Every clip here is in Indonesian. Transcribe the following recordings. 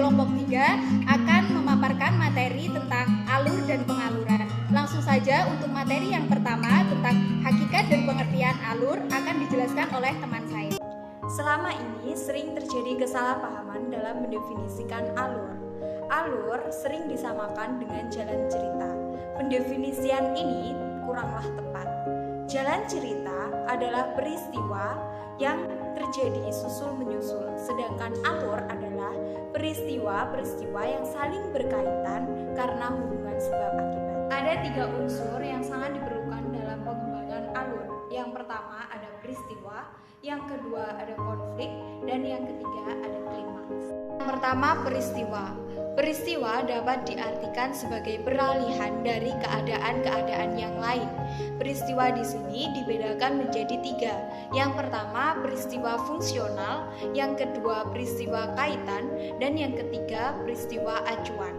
kelompok 3 akan memaparkan materi tentang alur dan pengaluran. Langsung saja untuk materi yang pertama tentang hakikat dan pengertian alur akan dijelaskan oleh teman saya. Selama ini sering terjadi kesalahpahaman dalam mendefinisikan alur. Alur sering disamakan dengan jalan cerita. Pendefinisian ini kuranglah tepat. Jalan cerita adalah peristiwa yang terjadi susul-menyusul, sedangkan alur adalah peristiwa-peristiwa yang saling berkaitan karena hubungan sebab akibat. Ada 3 unsur yang sangat diperlukan dalam pengembangan alur. Yang pertama ada peristiwa, yang kedua ada konflik, dan yang ketiga ada klimaks. Yang pertama peristiwa. Peristiwa dapat diartikan sebagai peralihan dari keadaan-keadaan yang lain. Peristiwa di sini dibedakan menjadi 3. Yang pertama peristiwa fungsional, yang kedua peristiwa kaitan, dan yang ketiga peristiwa acuan.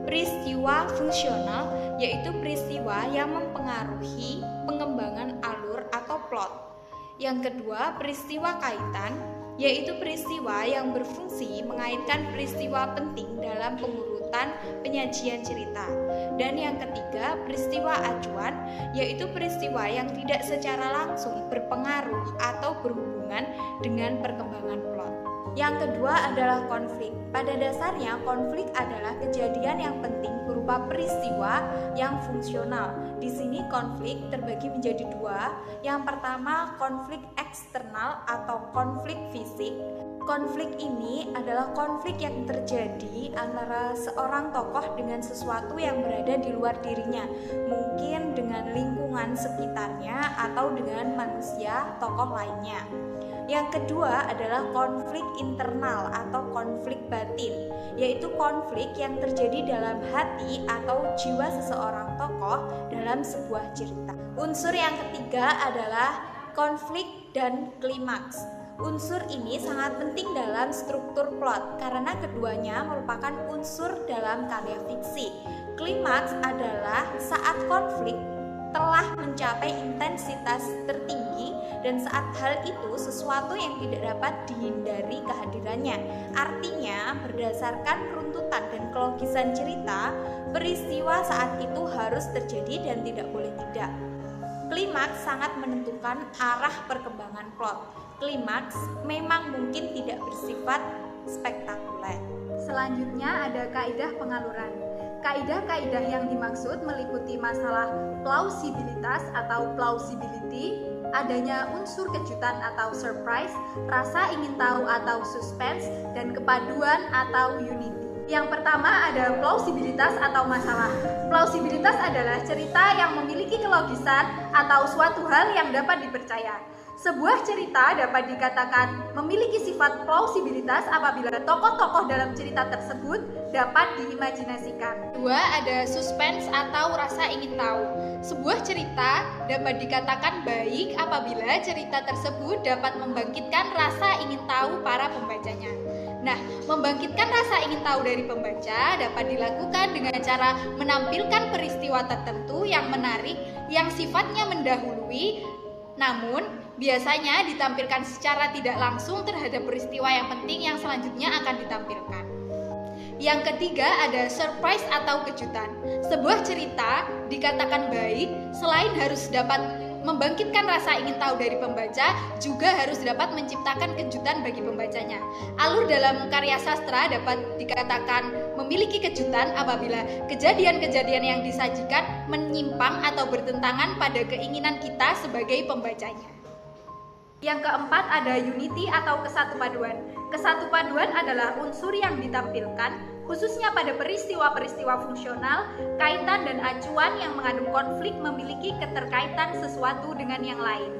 Peristiwa fungsional yaitu peristiwa yang mempengaruhi pengembangan alur atau plot. Yang kedua peristiwa kaitan yaitu peristiwa yang berfungsi mengaitkan peristiwa penting dalam pengurutan penyajian cerita. Dan yang ketiga, peristiwa acuan, yaitu peristiwa yang tidak secara langsung berpengaruh atau berhubungan dengan perkembangan plot. Yang kedua adalah konflik. Pada dasarnya, konflik adalah kejadian yang penting berupa peristiwa yang fungsional. Di sini konflik terbagi menjadi 2. Yang pertama, konflik eksternal atau konflik fisik. Konflik ini adalah konflik yang terjadi antara seorang tokoh dengan sesuatu yang berada di luar dirinya, mungkin dengan lingkungan sekitarnya atau dengan manusia tokoh lainnya. Yang kedua adalah konflik internal atau konflik batin, yaitu konflik yang terjadi dalam hati atau jiwa seseorang tokoh dalam sebuah cerita. Unsur yang ketiga adalah konflik dan klimaks. Unsur ini sangat penting dalam struktur plot karena keduanya merupakan unsur dalam karya fiksi. Klimaks adalah saat konflik telah mencapai intensitas tertinggi dan saat hal itu sesuatu yang tidak dapat dihindari kehadirannya. Artinya, berdasarkan runtutan dan kelogisan cerita, peristiwa saat itu harus terjadi dan tidak boleh tidak. Klimaks sangat menentukan arah perkembangan plot. Klimaks memang mungkin tidak bersifat spektakuler. Selanjutnya ada kaidah pengaluran. Kaidah-kaidah yang dimaksud meliputi masalah plausibilitas atau plausibility, adanya unsur kejutan atau surprise, rasa ingin tahu atau suspense, dan kepaduan atau unity. Yang pertama ada plausibilitas atau masalah. Plausibilitas adalah cerita yang memiliki kelogisan atau suatu hal yang dapat dipercaya. Sebuah cerita dapat dikatakan memiliki sifat plausibilitas apabila tokoh-tokoh dalam cerita tersebut dapat diimajinasikan. Kedua, ada suspense atau rasa ingin tahu. Sebuah cerita dapat dikatakan baik apabila cerita tersebut dapat membangkitkan rasa ingin tahu para pembacanya. Nah, membangkitkan rasa ingin tahu dari pembaca dapat dilakukan dengan cara menampilkan peristiwa tertentu yang menarik, yang sifatnya mendahului, namun biasanya ditampilkan secara tidak langsung terhadap peristiwa yang penting yang selanjutnya akan ditampilkan. Yang ketiga ada surprise atau kejutan. Sebuah cerita dikatakan baik selain harus dapat membangkitkan rasa ingin tahu dari pembaca, juga harus dapat menciptakan kejutan bagi pembacanya. Alur dalam karya sastra dapat dikatakan memiliki kejutan apabila kejadian-kejadian yang disajikan menyimpang atau bertentangan pada keinginan kita sebagai pembacanya. Yang keempat ada unity atau kesatupaduan. Kesatupaduan adalah unsur yang ditampilkan khususnya pada peristiwa-peristiwa fungsional, kaitan dan acuan yang mengandung konflik memiliki keterkaitan sesuatu dengan yang lain.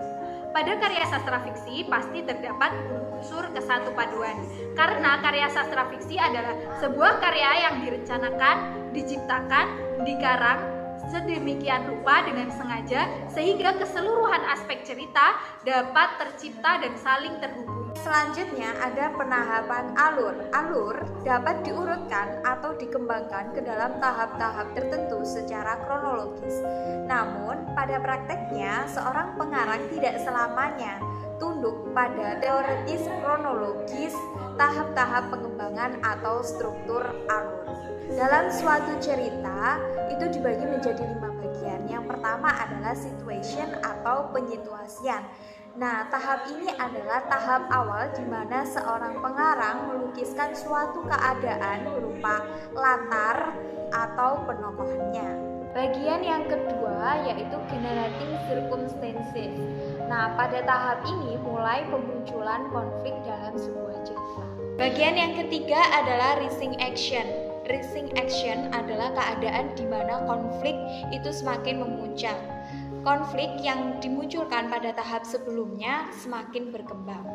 Pada karya sastra fiksi pasti terdapat unsur kesatupaduan, karena karya sastra fiksi adalah sebuah karya yang direncanakan, diciptakan, dikarang sedemikian rupa dengan sengaja sehingga keseluruhan aspek cerita dapat tercipta dan saling terhubung. Selanjutnya ada penahapan alur. Alur dapat diurutkan atau dikembangkan ke dalam tahap-tahap tertentu secara kronologis. Namun pada prakteknya seorang pengarang tidak selamanya tunduk pada teoritis kronologis tahap-tahap pengembangan atau struktur alur. Dalam suatu cerita itu dibagi menjadi 5 bagian. Yang pertama adalah situation atau penyituasian. Nah, tahap ini adalah tahap awal di mana seorang pengarang melukiskan suatu keadaan berupa latar atau penokohannya. Bagian yang kedua yaitu generating circumstances. Nah, pada tahap ini mulai pemunculan konflik dalam sebuah cerita. Bagian yang ketiga adalah rising action. Rising action adalah keadaan di mana konflik itu semakin memuncak. Konflik yang dimunculkan pada tahap sebelumnya semakin berkembang.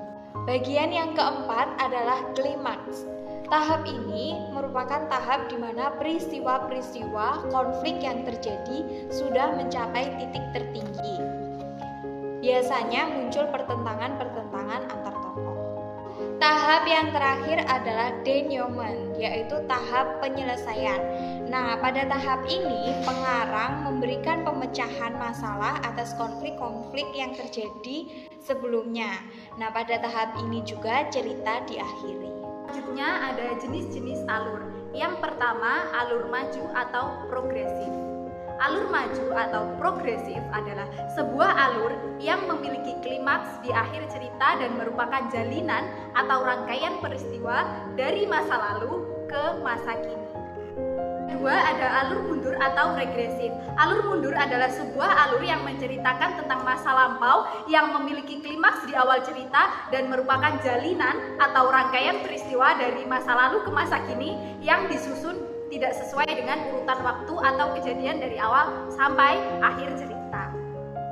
Bagian yang keempat adalah klimaks. Tahap ini merupakan tahap di mana peristiwa-peristiwa konflik yang terjadi sudah mencapai titik tertinggi. Biasanya muncul pertentangan-pertentangan antar tokoh. Tahap yang terakhir adalah denouement, yaitu tahap penyelesaian. Nah, pada tahap ini pengarang memberikan pemecahan masalah atas konflik-konflik yang terjadi sebelumnya. Nah, pada tahap ini juga cerita diakhiri. Selanjutnya ada jenis-jenis alur. Yang pertama, alur maju atau progresif. Alur maju atau progresif adalah sebuah alur yang memiliki klimaks di akhir cerita dan merupakan jalinan atau rangkaian peristiwa dari masa lalu ke masa kini. Kedua, ada alur mundur atau regresif. Alur mundur adalah sebuah alur yang menceritakan tentang masa lampau yang memiliki klimaks di awal cerita dan merupakan jalinan atau rangkaian peristiwa dari masa lalu ke masa kini yang disusun tidak sesuai dengan urutan waktu atau kejadian dari awal sampai akhir cerita.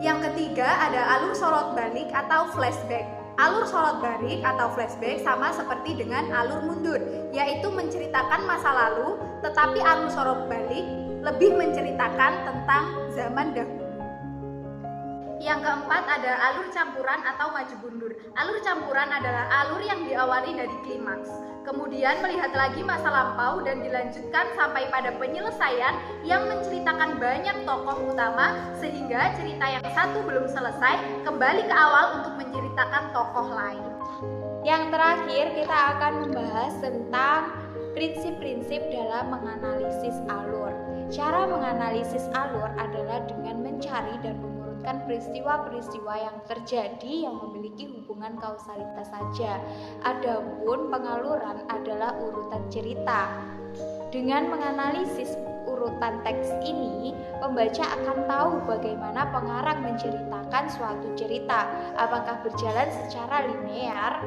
Yang ketiga ada alur sorot balik atau flashback. Alur sorot balik atau flashback sama seperti dengan alur mundur, yaitu menceritakan masa lalu, tetapi alur sorot balik lebih menceritakan tentang zaman dahulu. Yang keempat ada alur campuran atau maju mundur. Alur campuran adalah alur yang diawali dari klimaks, kemudian melihat lagi masa lampau dan dilanjutkan sampai pada penyelesaian yang menceritakan banyak tokoh utama sehingga cerita yang satu belum selesai kembali ke awal untuk menceritakan tokoh lain. Yang terakhir kita akan membahas tentang prinsip-prinsip dalam menganalisis alur. Cara menganalisis alur adalah dengan mencari dan mengurutkan peristiwa-peristiwa yang terjadi yang memiliki hubungan kausalitas saja. Adapun pengaluran adalah urutan cerita. Dengan menganalisis urutan teks ini, pembaca akan tahu bagaimana pengarang menceritakan suatu cerita, apakah berjalan secara linear,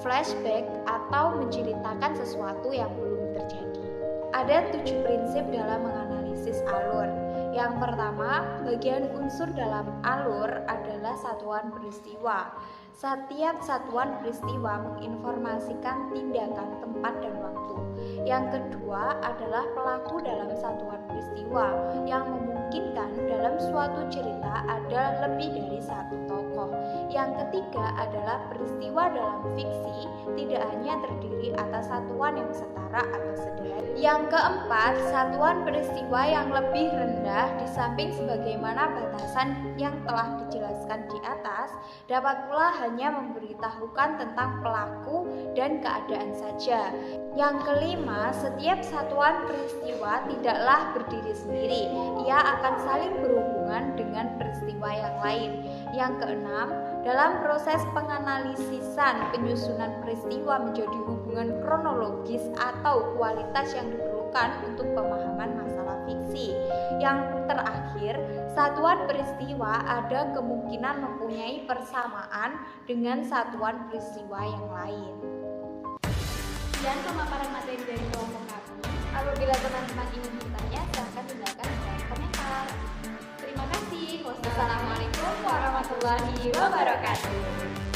flashback, atau menceritakan sesuatu yang belum terjadi. Ada 7 prinsip dalam menganalisis alur. Yang pertama, bagian unsur dalam alur adalah satuan peristiwa. Setiap satuan peristiwa menginformasikan tindakan, tempat, dan waktu. Yang kedua adalah pelaku dalam satuan peristiwa yang memungkinkan dalam suatu cerita ada lebih dari satu tokoh. Yang ketiga adalah peristiwa dalam fiksi tidak hanya terdiri atas satuan yang setara atau sederhana. Yang keempat, satuan peristiwa yang lebih rendah di samping sebagaimana batasan yang telah dijelaskan di atas dapat pula hanya memberitahukan tentang pelaku dan keadaan saja. Yang kelima, setiap satuan peristiwa tidaklah berdiri sendiri, ia akan saling berhubungan dengan peristiwa yang lain. Yang keenam, dalam proses penganalisisan penyusunan peristiwa menjadi hubungan kronologis atau kualitas yang diperlukan untuk pemahaman masalah fiksi. Yang terakhir, satuan peristiwa ada kemungkinan mempunyai persamaan dengan satuan peristiwa yang lain. Sekian pemaparan materi dari kelompok kami. Apabila teman-teman ingin bertanya, silahkan tinggalkan di kolom komentar. Terima kasih. Wassalamualaikum warahmatullahi wabarakatuh.